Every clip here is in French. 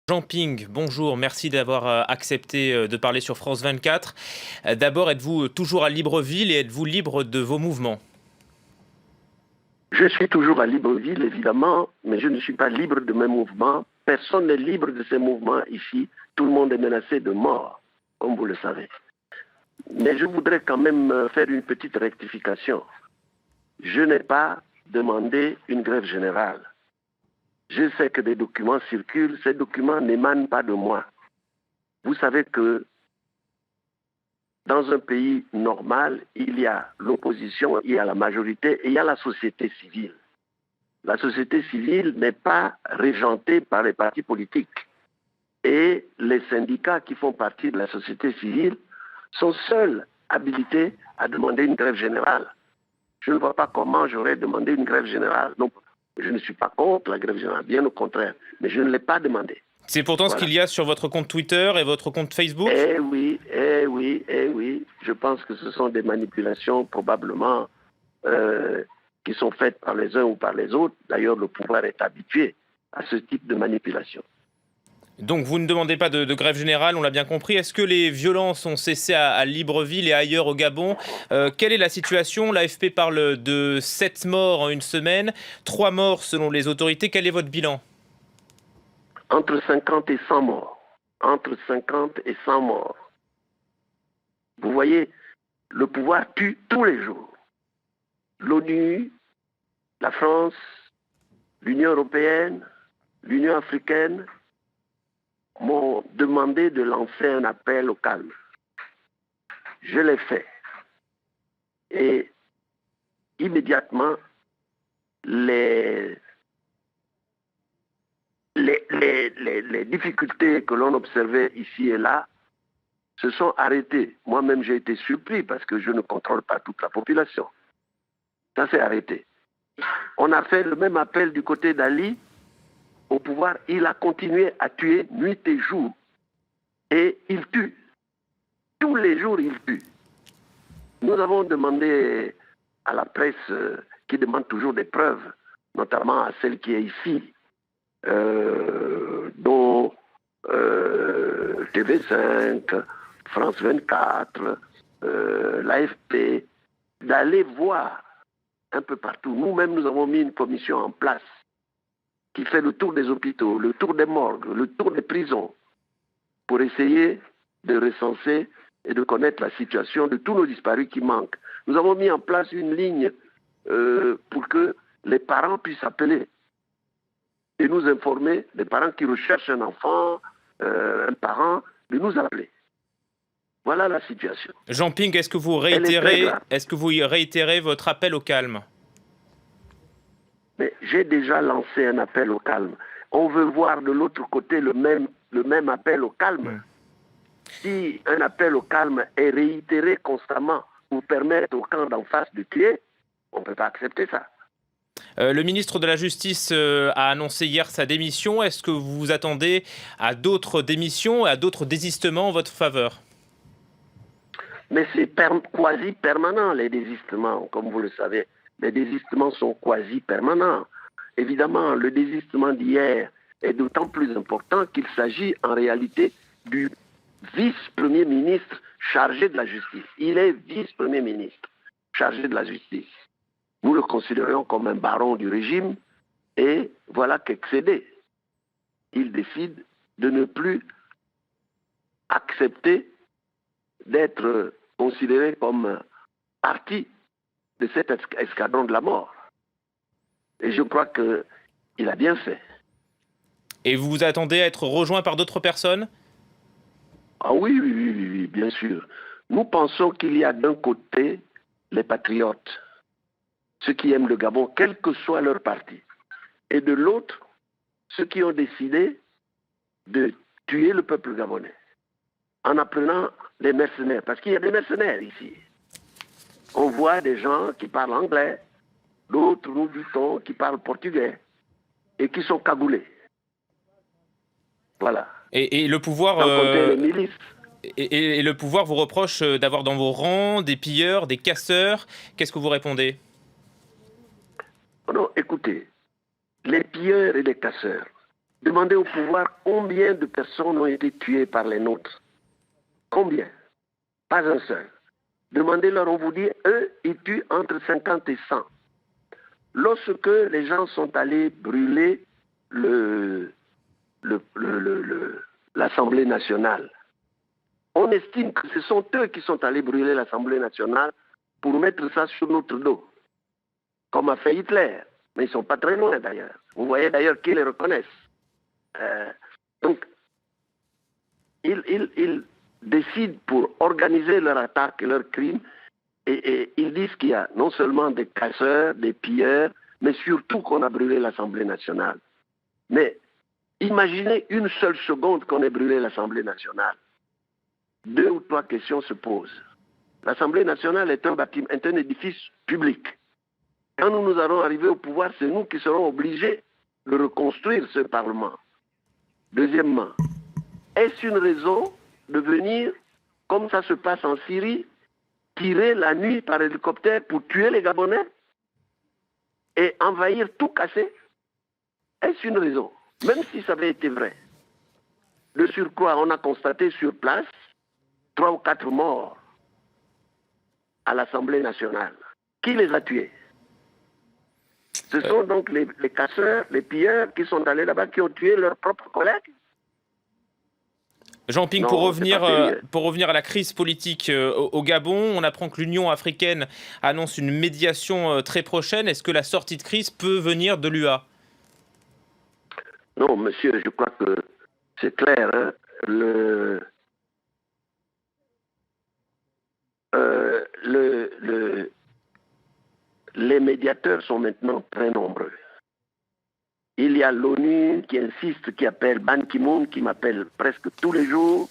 Jean Ping, bonjour, merci d'avoir accepté de parler sur France 24. D'abord, êtes-vous toujours à Libreville et êtes-vous libre de vos mouvements? Je suis toujours à Libreville, évidemment, mais je ne suis pas libre de mes mouvements. Personne n'est libre de ses mouvements ici. Tout le monde est menacé de mort, comme vous le savez. Mais je voudrais quand même faire une petite rectification. Je n'ai pas demandé une grève générale. Je sais que des documents circulent. Ces documents n'émanent pas de moi. Vous savez que dans un pays normal, il y a l'opposition, il y a la majorité et il y a la société civile. La société civile n'est pas régentée par les partis politiques. Et les syndicats qui font partie de la société civile sont seuls habilités à demander une grève générale. Je ne vois pas comment j'aurais demandé une grève générale. Donc, je ne suis pas contre la grève générale, bien au contraire, mais je ne l'ai pas demandé. C'est pourtant Voilà. ce qu'il y a sur votre compte Twitter et votre compte Facebook? Eh oui, eh oui, eh oui. Je pense que ce sont des manipulations probablement qui sont faites par les uns ou par les autres. D'ailleurs, le pouvoir est habitué à ce type de manipulation. Donc vous ne demandez pas de grève générale, on l'a bien compris. Est-ce que les violences ont cessé à Libreville et ailleurs au Gabon? Quelle est la situation? L'AFP parle de 7 morts en une semaine, 3 morts selon les autorités. Quel est votre bilan? Entre 50 et 100 morts. Entre 50 et 100 morts. Vous voyez, le pouvoir tue tous les jours. L'ONU, la France, l'Union européenne, l'Union africaine m'ont demandé de lancer un appel au calme. Je l'ai fait. Et immédiatement, les difficultés que l'on observait ici et là se sont arrêtées. Moi-même, j'ai été surpris parce que je ne contrôle pas toute la population. Ça s'est arrêté. On a fait le même appel du côté d'Ali au pouvoir. Il a continué à tuer nuit et jour. Et il tue. Tous les jours, il tue. Nous avons demandé à la presse qui demande toujours des preuves, notamment à celle qui est ici, dont TV5, France 24, l'AFP, d'aller voir un peu partout. Nous-mêmes, nous avons mis une commission en place qui fait le tour des hôpitaux, le tour des morgues, le tour des prisons, pour essayer de recenser et de connaître la situation de tous nos disparus qui manquent. Nous avons mis en place une ligne pour que les parents puissent appeler et nous informer, les parents qui recherchent un enfant, un parent, de nous appeler. Voilà la situation. Jean Ping, est-ce que vous réitérez votre appel au calme? Mais j'ai déjà lancé un appel au calme. On veut voir de l'autre côté le même appel au calme. Si un appel au calme est réitéré constamment pour permettre au camp d'en face de tuer, on ne peut pas accepter ça. Le ministre de la Justice a annoncé hier sa démission. Est-ce que vous vous attendez à d'autres démissions et à d'autres désistements en votre faveur? Mais c'est quasi permanent, les désistements, comme vous le savez. Les désistements sont quasi permanents. Évidemment, le désistement d'hier est d'autant plus important qu'il s'agit en réalité du vice-premier ministre chargé de la justice. Il est vice-premier ministre chargé de la justice. Nous le considérons comme un baron du régime et voilà qu'excédé. Il décide de ne plus accepter d'être considéré comme partie de cet escadron de la mort. Et je crois qu'il a bien fait. Et vous vous attendez à être rejoint par d'autres personnes? Ah oui, oui, oui, oui, bien sûr. Nous pensons qu'il y a d'un côté les patriotes, ceux qui aiment le Gabon, quel que soit leur parti, et de l'autre, ceux qui ont décidé de tuer le peuple gabonais, en apprenant les mercenaires, parce qu'il y a des mercenaires ici. On voit des gens qui parlent anglais, d'autres, nous dit-on, qui parlent portugais, et qui sont cagoulés. Voilà. Et le pouvoir, sans compter les milices. et le pouvoir vous reproche d'avoir dans vos rangs des pilleurs, des casseurs. Qu'est-ce que vous répondez? Non, écoutez, les pilleurs et les casseurs, Demandez au pouvoir combien de personnes ont été tuées par les nôtres. Combien? Pas un seul. Demandez-leur, on vous dit, eux, ils tuent entre 50 et 100. Lorsque les gens sont allés brûler l'Assemblée nationale, on estime que ce sont eux qui sont allés brûler l'Assemblée nationale pour mettre ça sur notre dos, comme a fait Hitler. Mais ils ne sont pas très loin d'ailleurs. Vous voyez d'ailleurs qu'ils les reconnaissent. Donc, ils décident pour organiser leur attaque et leurs crimes, et ils disent qu'il y a non seulement des casseurs, des pilleurs, mais surtout qu'on a brûlé l'Assemblée nationale. Mais imaginez une seule seconde qu'on ait brûlé l'Assemblée nationale. 2 ou 3 questions se posent. L'Assemblée nationale est un bâtiment, est un édifice public. Quand nous allons arriver au pouvoir, c'est nous qui serons obligés de reconstruire ce Parlement. Deuxièmement, est-ce une raison de venir, comme ça se passe en Syrie, tirer la nuit par hélicoptère pour tuer les Gabonais et envahir tout, casser? Est-ce une raison? Même si ça avait été vrai. De surcroît, on a constaté sur place 3 ou 4 morts à l'Assemblée nationale. Qui les a tués? Ce sont donc les casseurs, les pilleurs qui sont allés là-bas, qui ont tué leurs propres collègues. Jean Ping, pour revenir à la crise politique au Gabon, on apprend que l'Union africaine annonce une médiation très prochaine. Est-ce que la sortie de crise peut venir de l'UA? Non, monsieur, je crois que c'est clair. Hein, les médiateurs sont maintenant très nombreux. Il y a l'ONU qui insiste, qui appelle Ban Ki-moon, qui m'appelle presque tous les jours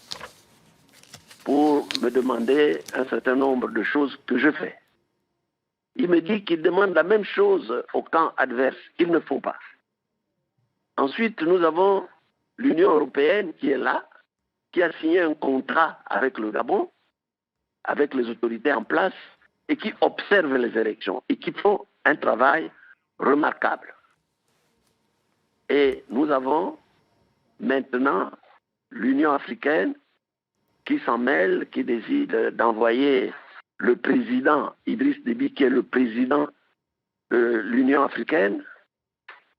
pour me demander un certain nombre de choses que je fais. Il me dit qu'il demande la même chose au camp adverse, qu'ils ne font pas. Ensuite, nous avons l'Union européenne qui est là, qui a signé un contrat avec le Gabon, avec les autorités en place, et qui observe les élections, et qui font un travail remarquable. Et nous avons maintenant l'Union africaine qui s'en mêle, qui décide d'envoyer le président Idriss Déby, qui est le président de l'Union africaine.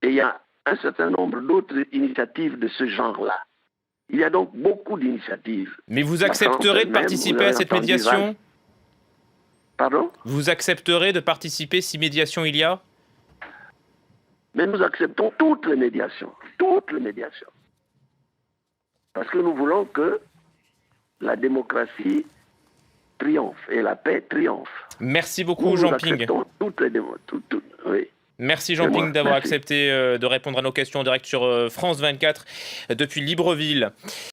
Et il y a un certain nombre d'autres initiatives de ce genre-là. Il y a donc beaucoup d'initiatives. Mais vous accepterez de participer à cette médiation? Pardon? Vous accepterez de participer si médiation il y a? Mais nous acceptons toutes les médiations. Toutes les médiations. Parce que nous voulons que la démocratie triomphe et la paix triomphe. Merci beaucoup, Jean Ping. Nous acceptons toutes les oui. Merci Jean Ping d'avoir accepté de répondre à nos questions en direct sur France 24 depuis Libreville.